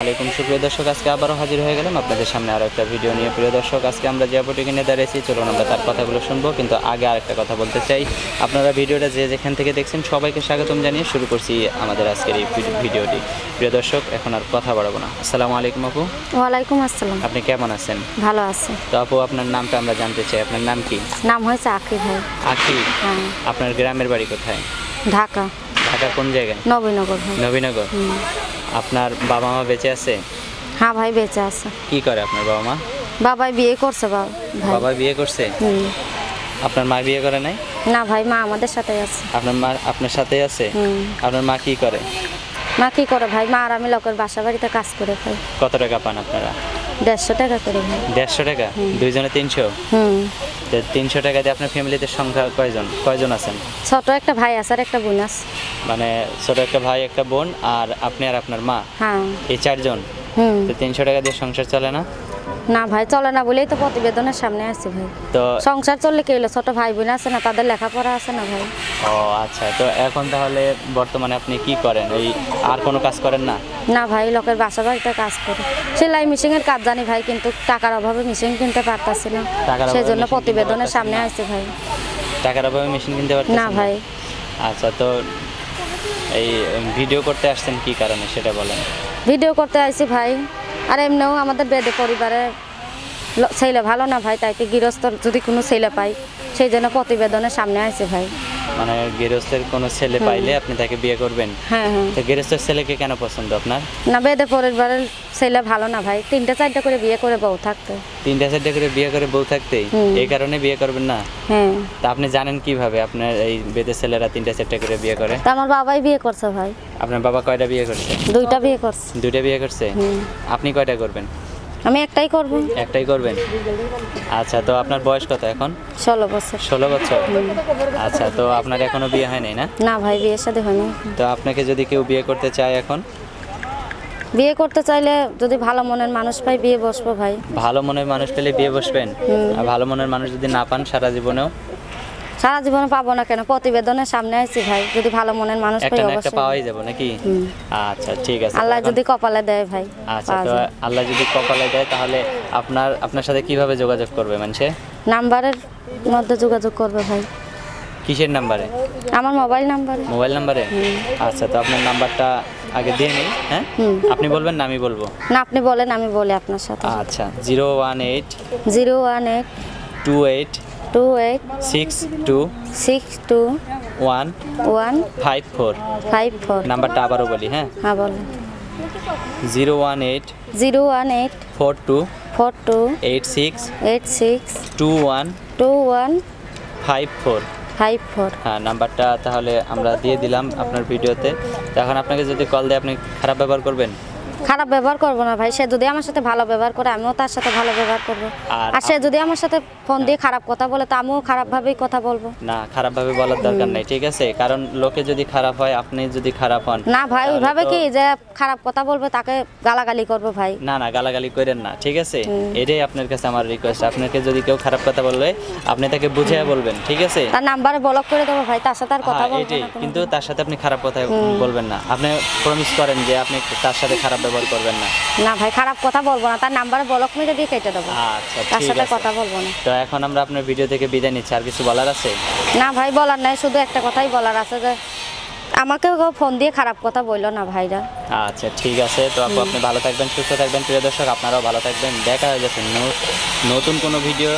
আসসালামু সুপ্রিয় দর্শক, আজকে আবারও হাজির হয়ে গেলাম আপনাদের সামনে আরও একটা ভিডিও নিয়ে। প্রিয় দর্শক, আজকে আমরা যে আপুটিকে নিয়ে দাঁড়িয়েছি, চলুন আমরা তার কথাগুলো শুনবো। কিন্তু আগে আরেকটা কথা বলতে চাই, আপনারা ভিডিওটা যে যেখান থেকে দেখছেন সবাইকে স্বাগতম জানিয়ে শুরু করছি আমাদের আজকের এই ভিডিওটি। প্রিয় দর্শক, এখন আর কথা বাড়াবো না। আসসালামু আলাইকুম আপু। ওয়ালাইকুম আসসালাম। আপনি কেমন আছেন? ভালো আছি। তো আপু, আপনার নামটা আমরা জানতে চাই। আপনার নাম কি? নাম হয়েছে আখি ভাই। আখি? হ্যাঁ। আপনার গ্রামের বাড়ি কোথায়? ঢাকা। ঢাকা কোন জায়গায়? নবীনগর ভাই। নবীনগর। আপনার বাবা মা বেঁচে আছে? হ্যাঁ ভাই, বেঁচে আছে। কি করে আপনার বাবা মা? বাবাই বিয়ে করছে ভাই। বাবা বিয়ে করছে? আপনার মা বিয়ে করে নাই? না ভাই, মা আমাদের সাথে আছে। আপনার মা আপনার সাথে আছে? আপনার মা কি করে? মা কি করে ভাই? মা আর আমি লোকের বাসা বাড়িতে কাজ করে খাই। কত টাকা পান আপনারা? 150 টাকা করে ভাই। 150 টাকা? দুইজনে 300? তো 300 টাকা দিয়ে আপনার ফ্যামিলিতে সংখ্যা কয়জন আছেন? ছোট একটা ভাই আছে আর একটা বোন আছে। মানে ছোট একটা ভাই, একটা বোন, আর আপনি আর আপনার মা? হ্যাঁ। এই 4 জন? তো 300 টাকা দিয়ে সংসার চলে না? না ভাই, চলে না বলেই তো প্রতিবেদনের সামনে আছে ভাই। তো সংসার চললে কি হলো? ছোট ভাই বোন আছে না, তাদের লেখাপড়া আছে না ভাই। ও আচ্ছা। তো এখন তাহলে বর্তমানে আপনি কি করেন? এই আর কোনো কাজ করেন না? না ভাই, লোকের বাসা বাড়িতে কাজ করে। সেলাই মেশিনের কাজ জানি ভাই, কিন্তু টাকার অভাবে মেশিন কিনতে পারতাছি না, সেই জন্য প্রতিবেদনের সামনে আসছে ভাই। টাকার অভাবে মেশিন কিনতে পারতেছেন না ভাই। আচ্ছা, তো এই ভিডিও করতে আসছেন কি কারণে সেটা বলেন। ভিডিও করতে আইছি ভাই, আর এমনিও আমাদের বেদে পরিবারে ছেলে ভালো না ভাই, তাইতে গৃহস্থ যদি কোনো ছেলে পাই, সেই জন্য প্রতিবেদনের সামনে আসছে ভাই। মানে গৃহস্থের কোনো ছেলে পাইলে আপনি তাকে বিয়ে করবেন? হ্যাঁ হ্যাঁ। তো গৃহস্থের ছেলেকে কেন পছন্দ আপনার? না, বেদে পরিবারের ছেলে ভালো না ভাই, 3টা-4টা করে বিয়ে করে বউ থাকতে। 3টা-4টা করে বিয়ে করে বউ থাকতেই এই কারণে বিয়ে করবেন না? হ্যাঁ। তা আপনি জানেন কিভাবে আপনার এই বেদের ছেলেরা 3টা-4টা করে বিয়ে করে? তা আমার বাবাই বিয়ে করছে ভাই। আপনার বাবা কয়টা বিয়ে করছে? 2টা বিয়ে করছে। 2টা বিয়ে করছে? আপনি কয়টা করবেন? আমি একটাই করব। একটাই করবেন? আচ্ছা, তো আপনার বয়স কত এখন? 16 বছর। 16 বছর? আচ্ছা, তো আপনার এখনো বিয়ে হয় নাই না? না ভাই, বিয়ের সাথে হয়নি। তো আপনাকে যদি কেউ বিয়ে করতে চায়, এখন বিয়ে করতে চাইলে যদি ভালো মনের মানুষ পাই, বিয়ে বসবো ভাই। ভালো মনের মানুষ পেলে বিয়ে বসবেন? আর ভালো মনের মানুষ যদি না পান সারা জীবনেও? সারা জীবনে পাবো না কেন, প্রতিবেদনের সামনে আছি ভাই। যদি ভালো মনের মানুষ পাই, একটা অবশ্যই পাওয়াই যাব নাকি? আচ্ছা, ঠিক আছে। আল্লাহ যদি কপালে দেয় ভাই। আচ্ছা, তো আল্লাহ যদি কপালে দেয় তাহলে আপনার সাথে কিভাবে যোগাযোগ করবে মানুষে? নাম্বারের মধ্যে যোগাযোগ করবে ভাই। কিসের নাম্বারে? আমার মোবাইল নাম্বারে। মোবাইল নাম্বারে? আচ্ছা, তো আপনার নাম্বারটা আগে দিয়ে নিই। হ্যাঁ, আপনি বলবেন না আমি বলবো? না, আপনি বলেন, আমি বলি আপনার সাথে। আচ্ছা, 018 018 28 28 62 62 154 54। নাম্বারটা আবারও বলি। হ্যাঁ হ্যাঁ বলেন। 018 018 42 42 86 86 21 21 54। 54। হ্যাঁ, নাম্বারটা তাহলে আমরা দিয়ে দিলাম আপনার ভিডিওতে। তো এখন আপনাকে যদি কল দেয়, আপনি খারাপ ব্যবহার করবেন? খারাপ ব্যবহার করবো না ভাই। সে যদি আমার সাথে ভালো ব্যবহার করে, আমিও তার সাথে ভালো ব্যবহার করবো। আর সে যদি আমার সাথে ফোন দিয়ে খারাপ কথা বলে, তো আমিও খারাপভাবেই কথা বলবো। না, খারাপভাবে বলার দরকার নাই, ঠিক আছে? কারণ লোকে যদি খারাপ হয়, আপনি যদি খারাপ হন। না ভাই, ওইভাবে কি যে খারাপ কথা বলবে তাকে গালাগালি করবো ভাই? না না, গালাগালি করেন না, ঠিক আছে? এটাই আপনার কাছে আমার রিকোয়েস্ট। আপনাকে যদি কেউ খারাপ কথা বলবে, আপনি তাকে বুঝিয়ে বলবেন, ঠিক আছে? তার নাম্বারে ব্লক করে দেবো ভাই, তার সাথে আর কথা বলবো না। কিন্তু তার সাথে আপনি খারাপ কথা বলবেন না। আপনি প্রমিস করেন যে আপনি তার সাথে খারাপ ব্যবহার করবেন না? না ভাই, খারাপ কথা বলবো না। তার নাম্বারে ব্লক মেরে দিয়ে কেটে দেবো। আচ্ছা, তার ঠিক সাথে আছে। কথা বলবো না। তো এখন আমরা আপনার ভিডিও থেকে বিদায় নিচ্ছি। আর কিছু বলার আছে? না ভাই, বলার নাই, শুধু একটা কথাই বলার আছে যে আমাকে ফোন দিয়ে খারাপ কথা বললো না ভাইরা। আচ্ছা, ঠিক আছে। তো আপনি ভালো থাকবেন, সুস্থ থাকবেন। প্রিয় দর্শক, আপনারাও ভালো থাকবেন। দেখা হয়ে যাচ্ছে নতুন কোনো ভিডিও।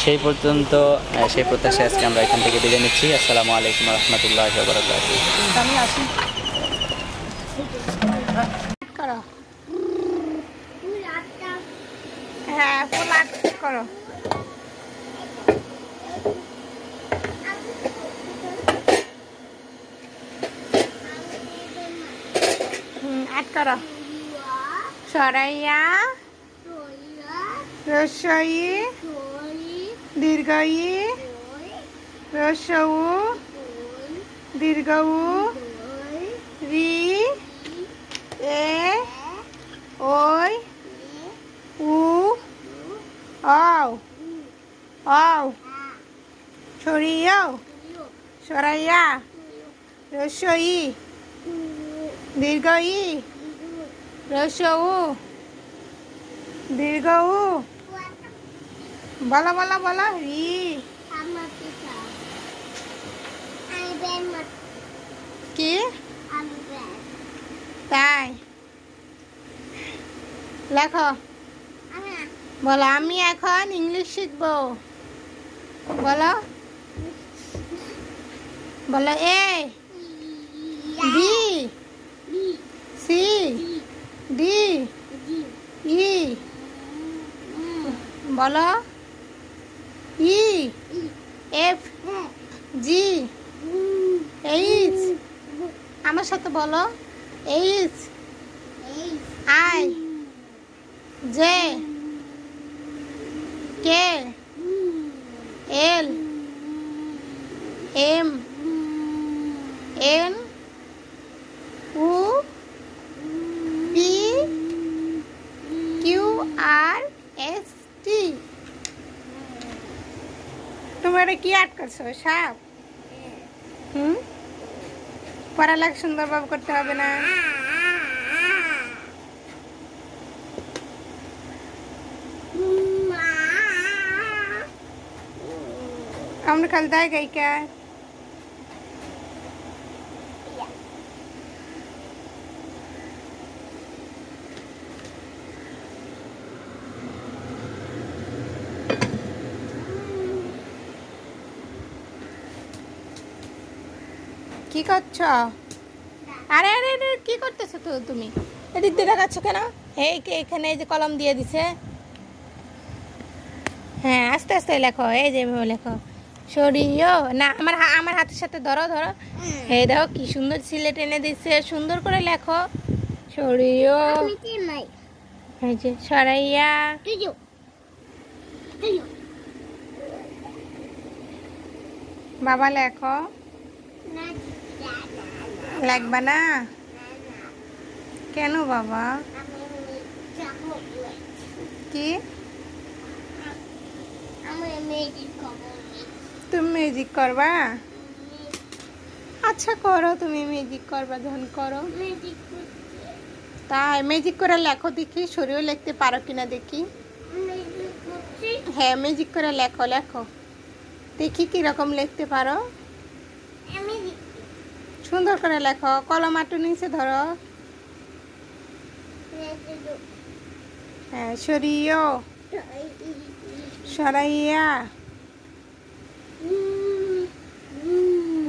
সেই পর্যন্ত সেই প্রত্যাশায় আজকে আমরা এখান থেকে বিদায় নিচ্ছি। আসসালামু আলাইকুম ওয়া রাহমাতুল্লাহি ওয়া বারাকাতুহু। আমি আসি। হ্যাঁ, ফুল আর্ট করো। আর্ট করো। সরাইয়া রসই দীর্ঘই রসউ দীর্ঘউ রি এ ওই উ আও আও সরিয়াও সরাইয়া রসই দীর্ঘই রস্য উ দীর্ঘ উ বলো বলো বলো রি কি তাই লেখো বলো আমি এখন ইংলিশ শিখবো বলো বলো A B C D E বলো ই এফ জি এইচ আমার সাথে বলো H I J K L M N O P Q R S T তুমি এটা কি আর্ট করছো সাপ পড়ালেখা সুন্দরভাবে করতে হবে না আমরা কাল দায় গাই কে কি করছো আরে আরে আরে কি করতেছো তো তুমি এদিক দিয়ে দেখাচ্ছ কেন এই কে এখানে এই যে কলম দিয়ে দিছে হ্যাঁ আস্তে আস্তে লেখো এই যে লেখো সরিও না আমার হাতের সাথে ধরো ধরো এই দেখো কি সুন্দর সিলেট এনে দিচ্ছে সুন্দর করে লেখো সরিও এই যে সরাইয়া বাবা লেখো লাগবা না কেন বাবা কি তুমি মিউজিক করবা আচ্ছা করো তুমি মিউজিক করবা যখন করো তাই মিউজিক করে লেখো দেখি শরীরও লিখতে পারো কিনা দেখি হ্যাঁ মিউজিক করে লেখো লেখো দেখি কিরকম লিখতে পারো সুন্দর করে লেখো কলম আটু নিচে ধরো হ্যাঁ সরিও সরাইয়া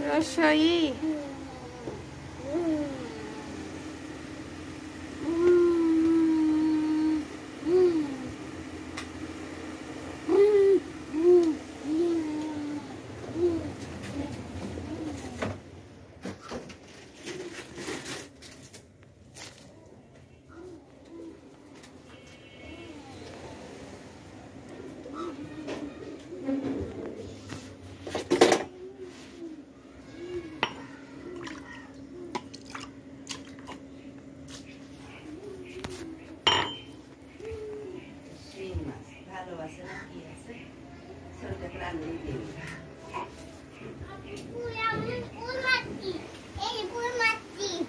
রসই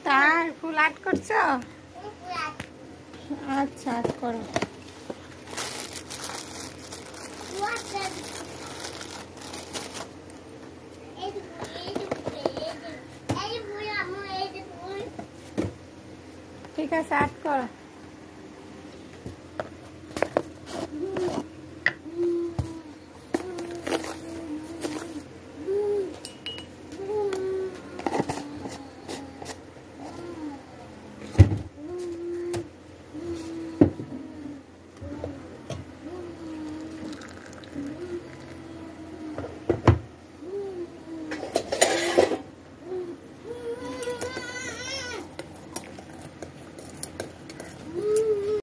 তাই ফুল আর্ট করছো আচ্ছা আর্ট করো ঠিক আছে আর্ট করো